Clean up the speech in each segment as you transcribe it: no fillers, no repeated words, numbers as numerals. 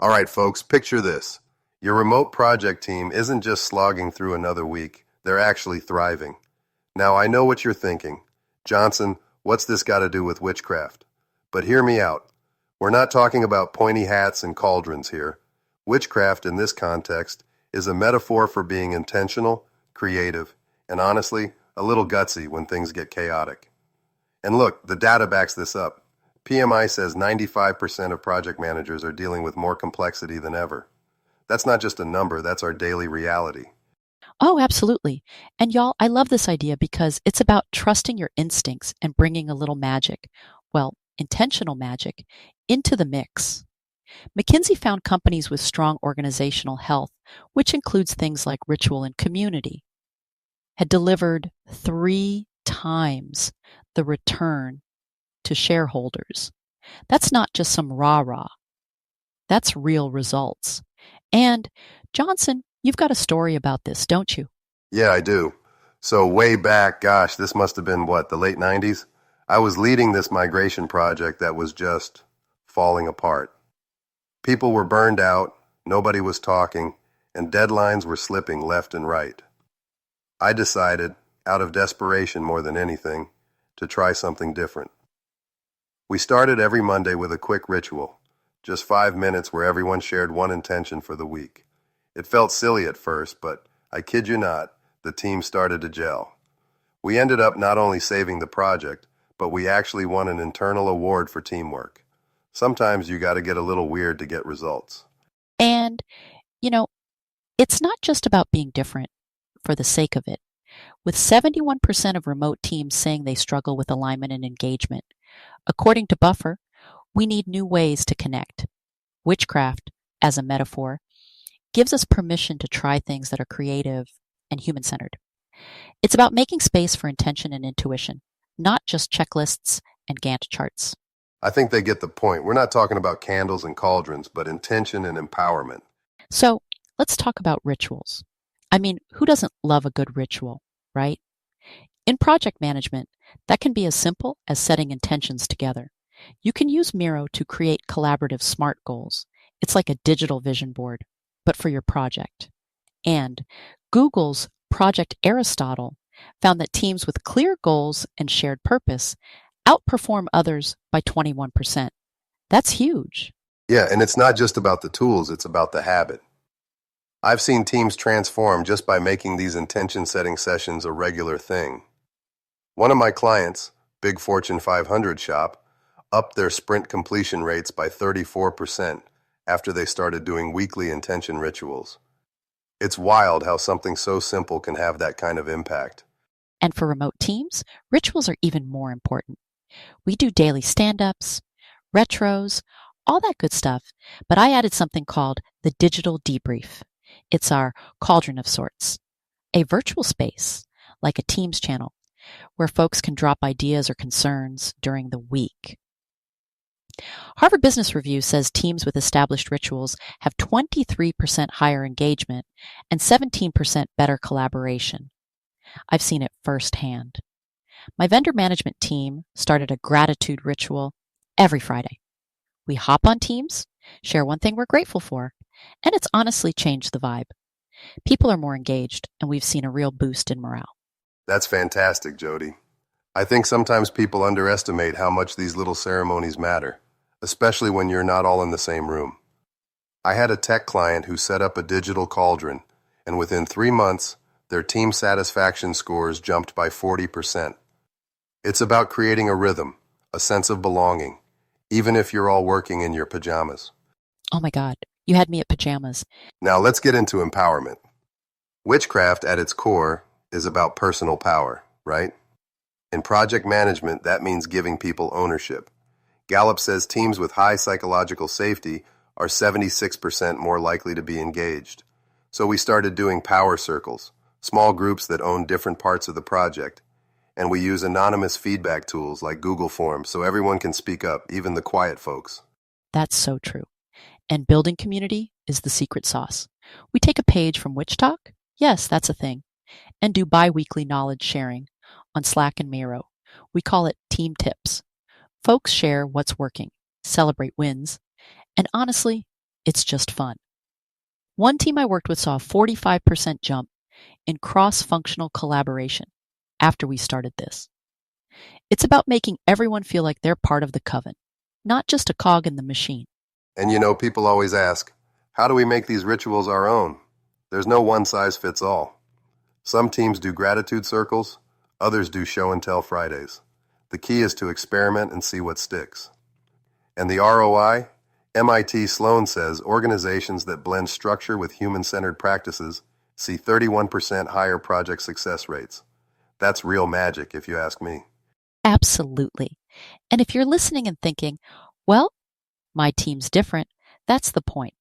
All right, folks, picture this. Your remote project team isn't just slogging through another week, they're actually thriving. Now, I know what you're thinking. Johnson, what's this got to do with witchcraft? But hear me out. We're not talking about pointy hats and cauldrons here. Witchcraft, in this context, is a metaphor for being intentional, creative, and honestly, a little gutsy when things get chaotic. And look, the data backs this up. PMI says 95% of project managers are dealing with more complexity than ever. That's not just a number, that's our daily reality. Oh, absolutely. And y'all, I love this idea because it's about trusting your instincts and bringing a little magic, well, intentional magic, into the mix. McKinsey found companies with strong organizational health, which includes things like ritual and community, had delivered 3 times the return to shareholders. That's not just some rah-rah. That's real results. And Johnson, you've got a story about this, don't you? Yeah, I do. So way back, gosh, this must have been what, the late 90s? I was leading this migration project that was just falling apart. People were burned out, nobody was talking, and deadlines were slipping left and right. I decided, out of desperation more than anything, to try something different. We started every Monday with a quick ritual, just 5 minutes where everyone shared one intention for the week. It felt silly at first, but I kid you not, the team started to gel. We ended up not only saving the project, but we actually won an internal award for teamwork. Sometimes you got to get a little weird to get results. And, you know, it's not just about being different for the sake of it. With 71% of remote teams saying they struggle with alignment and engagement, according to Buffer, we need new ways to connect. Witchcraft, as a metaphor, gives us permission to try things that are creative and human-centered. It's about making space for intention and intuition, not just checklists and Gantt charts. I think they get the point. We're not talking about candles and cauldrons, but intention and empowerment. So let's talk about rituals. I mean, who doesn't love a good ritual, right? In project management, that can be as simple as setting intentions together. You can use Miro to create collaborative SMART goals. It's like a digital vision board, but for your project. And Google's Project Aristotle found that teams with clear goals and shared purpose outperform others by 21%. That's huge. Yeah, and it's not just about the tools, it's about the habit. I've seen teams transform just by making these intention-setting sessions a regular thing. One of my clients, big Fortune 500 shop, upped their sprint completion rates by 34% after they started doing weekly intention rituals. It's wild how something so simple can have that kind of impact. And for remote teams, rituals are even more important. We do daily stand-ups, retros, all that good stuff, but I added something called the digital debrief. It's our cauldron of sorts, a virtual space, like a Teams channel, where folks can drop ideas or concerns during the week. Harvard Business Review says teams with established rituals have 23% higher engagement and 17% better collaboration. I've seen it firsthand. My vendor management team started a gratitude ritual every Friday. We hop on Teams, share one thing we're grateful for, and it's honestly changed the vibe. People are more engaged, and we've seen a real boost in morale. That's fantastic, Jody. I think sometimes people underestimate how much these little ceremonies matter, especially when you're not all in the same room. I had a tech client who set up a digital cauldron, and within 3 months, their team satisfaction scores jumped by 40%. It's about creating a rhythm, a sense of belonging, even if you're all working in your pajamas. Oh my God, you had me at pajamas. Now let's get into empowerment. Witchcraft, at its core, is about personal power, right? In project management, that means giving people ownership. Gallup says teams with high psychological safety are 76% more likely to be engaged. So we started doing power circles, small groups that own different parts of the project. And we use anonymous feedback tools like Google Forms so everyone can speak up, even the quiet folks. That's so true. And building community is the secret sauce. We take a page from Witch Talk, yes, that's a thing, and do bi-weekly knowledge sharing on Slack and Miro. We call it Team Tips. Folks share what's working, celebrate wins, and honestly, It's just fun. One team I worked with saw a 45% jump in cross-functional collaboration after we started this. It's about making everyone feel like they're part of the coven, not just a cog in the machine. And people always ask, how do we make these rituals our own? There's no one size fits all. Some teams do gratitude circles, others do show and tell Fridays. The key is to experiment and see what sticks. And the ROI? MIT Sloan says organizations that blend structure with human-centered practices see 31% higher project success rates. That's real magic, if you ask me. Absolutely. And if you're listening and thinking, well, my team's different, that's the point.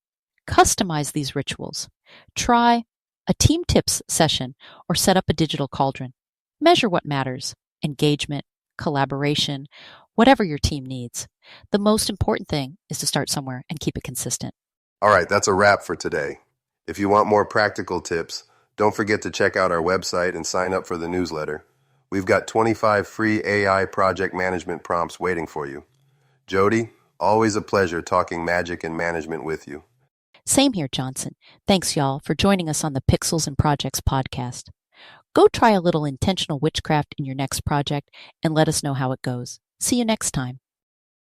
Customize these rituals. Try a team tips session or set up a digital cauldron. Measure what matters: engagement, collaboration, whatever your team needs. The most important thing is to start somewhere and keep it consistent. All right, that's a wrap for today. If you want more practical tips, don't forget to check out our website and sign up for the newsletter. We've got 25 free AI project management prompts waiting for you. Jody, always a pleasure talking magic and management with you. Same here, Johnson. Thanks, y'all, for joining us on the Pixels and Projects podcast. Go try a little intentional witchcraft in your next project and let us know how it goes. See you next time.